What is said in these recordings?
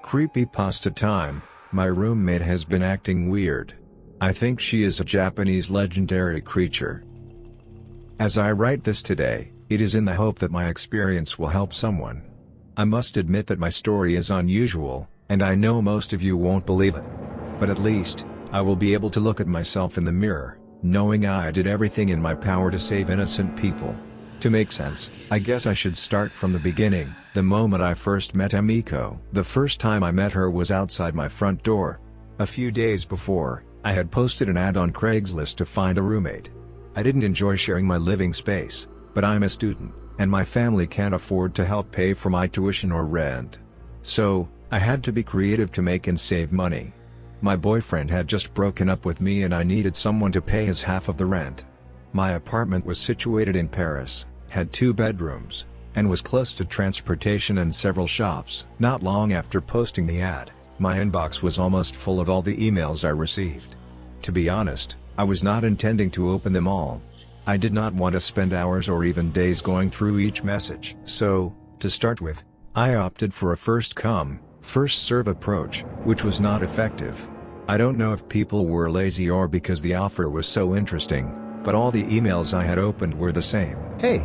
Creepypasta time. My roommate has been acting weird. I think she is a Japanese legendary creature. As I write this today, it is in the hope that my experience will help someone. I must admit that my story is unusual, and I know most of you won't believe it. But at least, I will be able to look at myself in the mirror, knowing I did everything in my power to save innocent people. To make sense, I guess I should start from the beginning, the moment I first met Emiko. The first time I met her was outside my front door. A few days before, I had posted an ad on Craigslist to find a roommate. I didn't enjoy sharing my living space, but I'm a student, and my family can't afford to help pay for my tuition or rent. So, I had to be creative to make and save money. My boyfriend had just broken up with me and I needed someone to pay his half of the rent. My apartment was situated in Paris, had 2 bedrooms, and was close to transportation and several shops. Not long after posting the ad, my inbox was almost full of all the emails I received. To be honest, I was not intending to open them all. I did not want to spend hours or even days going through each message. So, to start with, I opted for a first come, first serve approach, which was not effective. I don't know if people were lazy or because the offer was so interesting, but all the emails I had opened were the same. "Hey!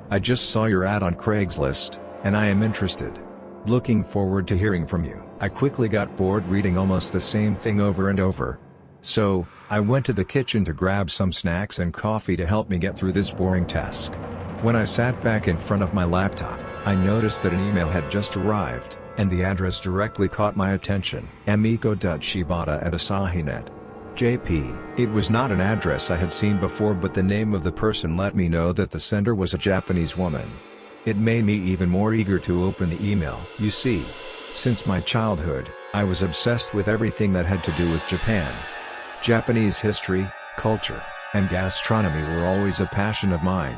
I just saw your ad on Craigslist, and I am interested. Looking forward to hearing from you." I quickly got bored reading almost the same thing over and over. So, I went to the kitchen to grab some snacks and coffee to help me get through this boring task. When I sat back in front of my laptop, I noticed that an email had just arrived, and the address directly caught my attention. Emiko.Shibata@Asahinet. JP. It was not an address I had seen before, but the name of the person let me know that the sender was a Japanese woman. It made me even more eager to open the email. You see, since my childhood, I was obsessed with everything that had to do with Japan. Japanese history, culture, and gastronomy were always a passion of mine.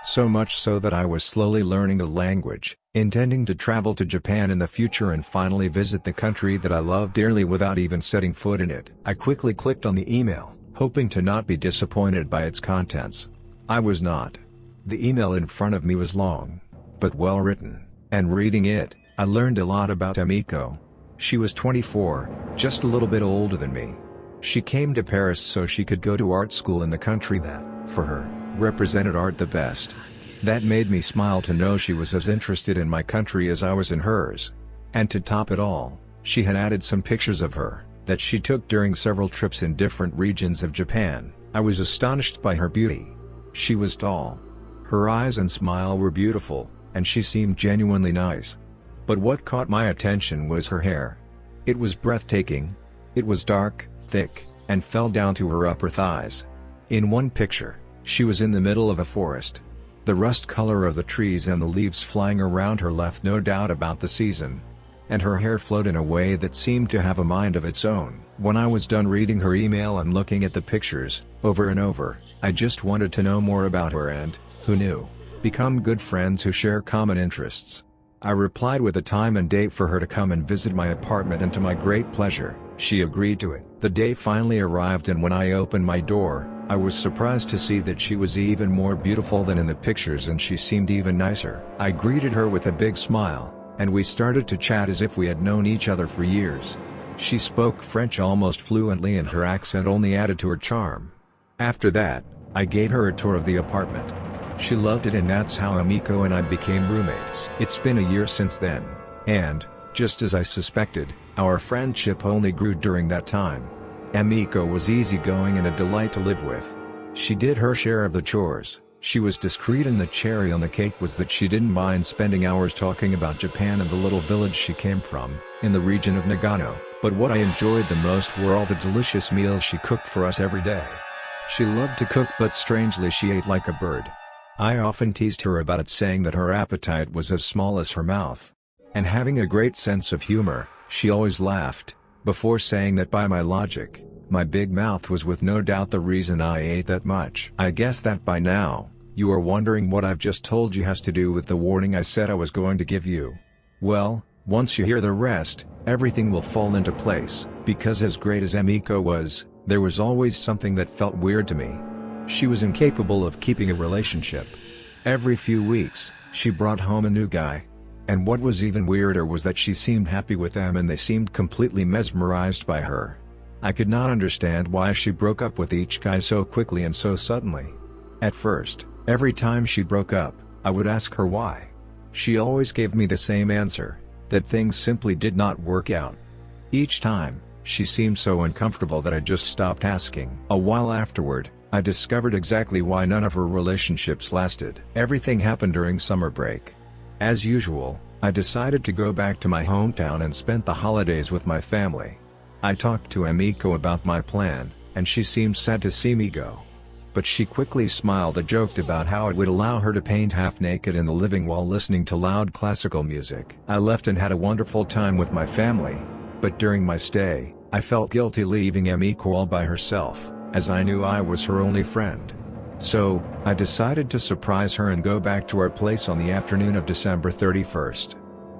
So much so that I was slowly learning the language, intending to travel to Japan in the future and finally visit the country that I love dearly without even setting foot in it. I quickly clicked on the email, hoping to not be disappointed by its contents. I was not. The email in front of me was long, but well written, and reading it, I learned a lot about Emiko. She was 24, just a little bit older than me. She came to Paris so she could go to art school in the country that, for her, represented art the best. That made me smile to know she was as interested in my country as I was in hers. And to top it all, she had added some pictures of her, that she took during several trips in different regions of Japan. I was astonished by her beauty. She was tall. Her eyes and smile were beautiful, and she seemed genuinely nice. But what caught my attention was her hair. It was breathtaking. It was dark, thick, and fell down to her upper thighs. In one picture, she was in the middle of a forest. The rust color of the trees and the leaves flying around her left no doubt about the season. And her hair flowed in a way that seemed to have a mind of its own. When I was done reading her email and looking at the pictures, over and over, I just wanted to know more about her and, who knew, become good friends who share common interests. I replied with a time and date for her to come and visit my apartment, and to my great pleasure, she agreed to it. The day finally arrived, and when I opened my door, I was surprised to see that she was even more beautiful than in the pictures, and she seemed even nicer. I greeted her with a big smile, and we started to chat as if we had known each other for years. She spoke French almost fluently, and her accent only added to her charm. After that, I gave her a tour of the apartment. She loved it, and that's how Emiko and I became roommates. It's been a year since then, and, just as I suspected, our friendship only grew during that time. Emiko was easygoing and a delight to live with. She did her share of the chores, she was discreet, and the cherry on the cake was that she didn't mind spending hours talking about Japan and the little village she came from, in the region of Nagano. But what I enjoyed the most were all the delicious meals she cooked for us every day. She loved to cook, but strangely she ate like a bird. I often teased her about it, saying that her appetite was as small as her mouth. And having a great sense of humor, she always laughed, before saying that by my logic, my big mouth was with no doubt the reason I ate that much. I guess that by now, you are wondering what I've just told you has to do with the warning I said I was going to give you. Well, once you hear the rest, everything will fall into place, because as great as Emiko was, there was always something that felt weird to me. She was incapable of keeping a relationship. Every few weeks, she brought home a new guy. And what was even weirder was that she seemed happy with them and they seemed completely mesmerized by her. I could not understand why she broke up with each guy so quickly and so suddenly. At first, every time she broke up, I would ask her why. She always gave me the same answer, that things simply did not work out. Each time, she seemed so uncomfortable that I just stopped asking. A while afterward, I discovered exactly why none of her relationships lasted. Everything happened during summer break. As usual, I decided to go back to my hometown and spent the holidays with my family. I talked to Emiko about my plan, and she seemed sad to see me go. But she quickly smiled and joked about how it would allow her to paint half naked in the living while listening to loud classical music. I left and had a wonderful time with my family, but during my stay, I felt guilty leaving Emiko all by herself, as I knew I was her only friend. So, I decided to surprise her and go back to our place on the afternoon of December 31st.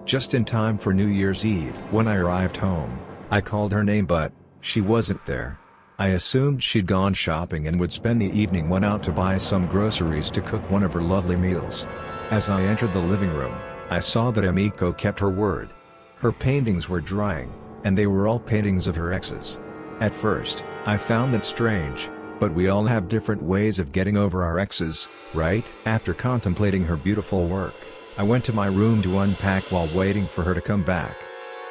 Just in time for New Year's Eve. When I arrived home, I called her name but she wasn't there. I assumed she'd gone shopping and would spend the evening went out to buy some groceries to cook one of her lovely meals. As I entered the living room, I saw that Emiko kept her word. Her paintings were drying, and they were all paintings of her exes. At first, I found that strange, but we all have different ways of getting over our exes, right? After contemplating her beautiful work, I went to my room to unpack while waiting for her to come back.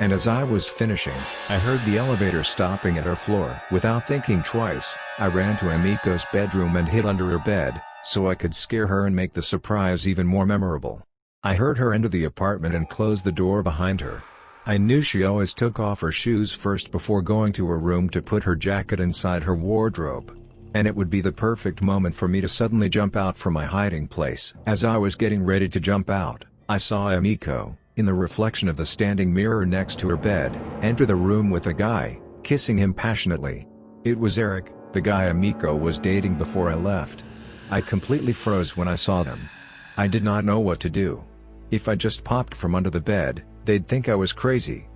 And as I was finishing, I heard the elevator stopping at her floor. Without thinking twice, I ran to Emiko's bedroom and hid under her bed, so I could scare her and make the surprise even more memorable. I heard her enter the apartment and close the door behind her. I knew she always took off her shoes first before going to her room to put her jacket inside her wardrobe. And it would be the perfect moment for me to suddenly jump out from my hiding place. As I was getting ready to jump out, I saw Emiko, in the reflection of the standing mirror next to her bed, enter the room with a guy, kissing him passionately. It was Eric, the guy Emiko was dating before I left. I completely froze when I saw them. I did not know what to do. If I just popped from under the bed, they'd think I was crazy.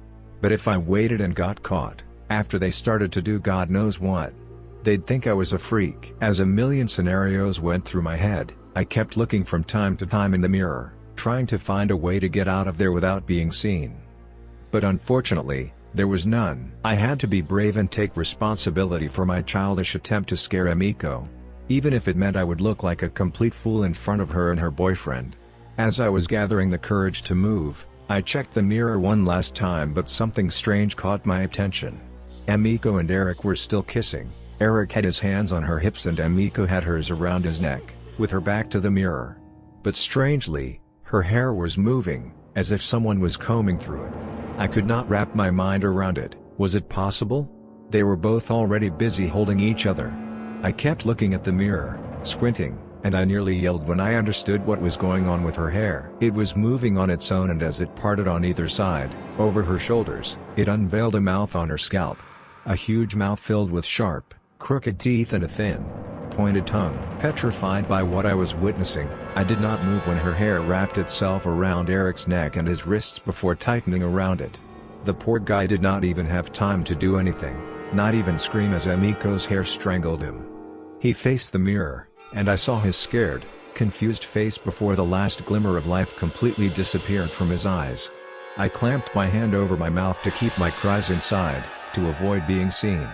But if I waited and got caught, after they started to do God knows what, they'd think I was a freak. As a million scenarios went through my head, I kept looking from time to time in the mirror, trying to find a way to get out of there without being seen. But unfortunately, there was none. I had to be brave and take responsibility for my childish attempt to scare Emiko, even if it meant I would look like a complete fool in front of her and her boyfriend. As I was gathering the courage to move, I checked the mirror one last time, but something strange caught my attention. Emiko and Eric were still kissing. Eric had his hands on her hips and Emiko had hers around his neck, with her back to the mirror. But strangely, her hair was moving, as if someone was combing through it. I could not wrap my mind around it. Was it possible? They were both already busy holding each other. I kept looking at the mirror, squinting, and I nearly yelled when I understood what was going on with her hair. It was moving on its own, and as it parted on either side, over her shoulders, it unveiled a mouth on her scalp. A huge mouth filled with sharp, crooked teeth and a thin, pointed tongue. Petrified by what I was witnessing, I did not move when her hair wrapped itself around Eric's neck and his wrists before tightening around it. The poor guy did not even have time to do anything, not even scream, as Emiko's hair strangled him. He faced the mirror, and I saw his scared, confused face before the last glimmer of life completely disappeared from his eyes. I clamped my hand over my mouth to keep my cries inside, to avoid being seen.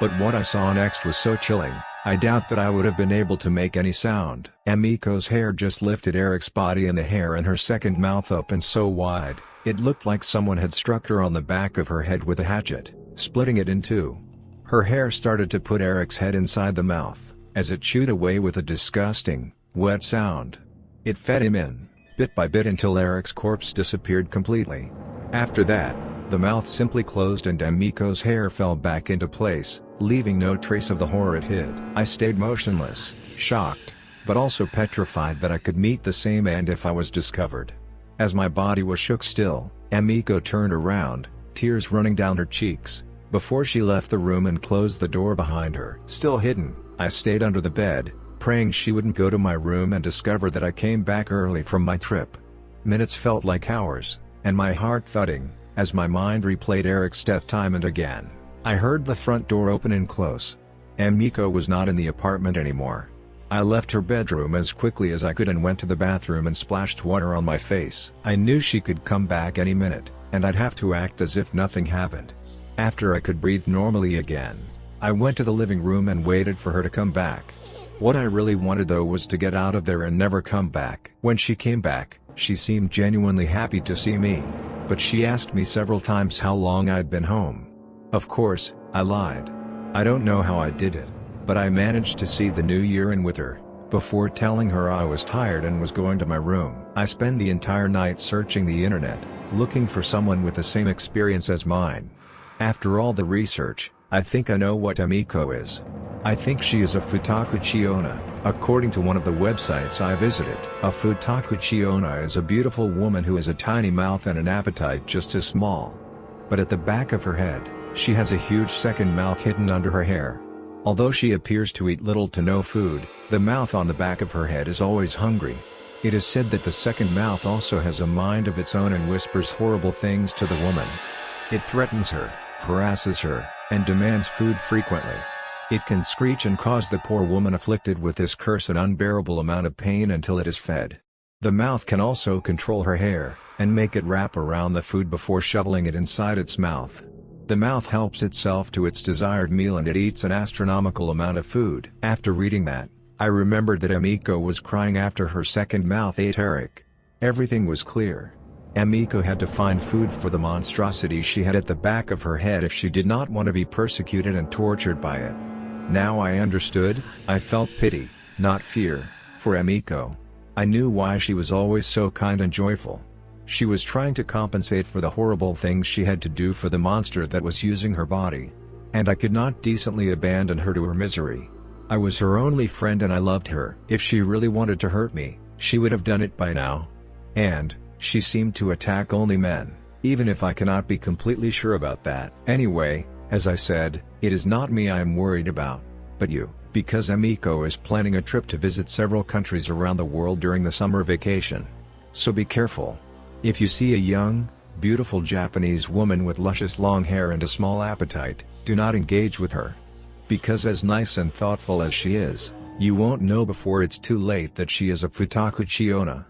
But what I saw next was so chilling, I doubt that I would have been able to make any sound. Emiko's hair just lifted Eric's body, and the hair in her second mouth opened so wide, it looked like someone had struck her on the back of her head with a hatchet, splitting it in two. Her hair started to put Eric's head inside the mouth, as it chewed away with a disgusting, wet sound. It fed him in, bit by bit, until Eric's corpse disappeared completely. After that, the mouth simply closed and Emiko's hair fell back into place, leaving no trace of the horror it hid. I stayed motionless, shocked, but also petrified that I could meet the same end if I was discovered. As my body was shook still, Emiko turned around, tears running down her cheeks, before she left the room and closed the door behind her. Still hidden, I stayed under the bed, praying she wouldn't go to my room and discover that I came back early from my trip. Minutes felt like hours, and my heart thudding, as my mind replayed Eric's death time and again. I heard the front door open and close. Emiko was not in the apartment anymore. I left her bedroom as quickly as I could and went to the bathroom and splashed water on my face. I knew she could come back any minute, and I'd have to act as if nothing happened. After I could breathe normally again, I went to the living room and waited for her to come back. What I really wanted though was to get out of there and never come back. When she came back, she seemed genuinely happy to see me, but she asked me several times how long I'd been home. Of course, I lied. I don't know how I did it, but I managed to see the new year in with her, before telling her I was tired and was going to my room. I spent the entire night searching the internet, looking for someone with the same experience as mine. After all the research, I think I know what Emiko is. I think she is a Futaku Chiona, according to one of the websites I visited. A Futaku Chiona is a beautiful woman who has a tiny mouth and an appetite just as small. But at the back of her head, she has a huge second mouth hidden under her hair. Although she appears to eat little to no food, the mouth on the back of her head is always hungry. It is said that the second mouth also has a mind of its own and whispers horrible things to the woman. It threatens her, harasses her, and demands food frequently. It can screech and cause the poor woman afflicted with this curse an unbearable amount of pain until it is fed. The mouth can also control her hair, and make it wrap around the food before shoveling it inside its mouth. The mouth helps itself to its desired meal and it eats an astronomical amount of food. After reading that, I remembered that Emiko was crying after her second mouth ate Eric. Everything was clear. Emiko had to find food for the monstrosity she had at the back of her head if she did not want to be persecuted and tortured by it. Now I understood. I felt pity, not fear, for Emiko. I knew why she was always so kind and joyful. She was trying to compensate for the horrible things she had to do for the monster that was using her body. And I could not decently abandon her to her misery. I was her only friend and I loved her. If she really wanted to hurt me, she would have done it by now. And she seemed to attack only men, even if I cannot be completely sure about that. Anyway, as I said, it is not me I am worried about, but you, because Emiko is planning a trip to visit several countries around the world during the summer vacation. So be careful. If you see a young, beautiful Japanese woman with luscious long hair and a small appetite, do not engage with her. Because as nice and thoughtful as she is, you won't know before it's too late that she is a Futaku Chiona.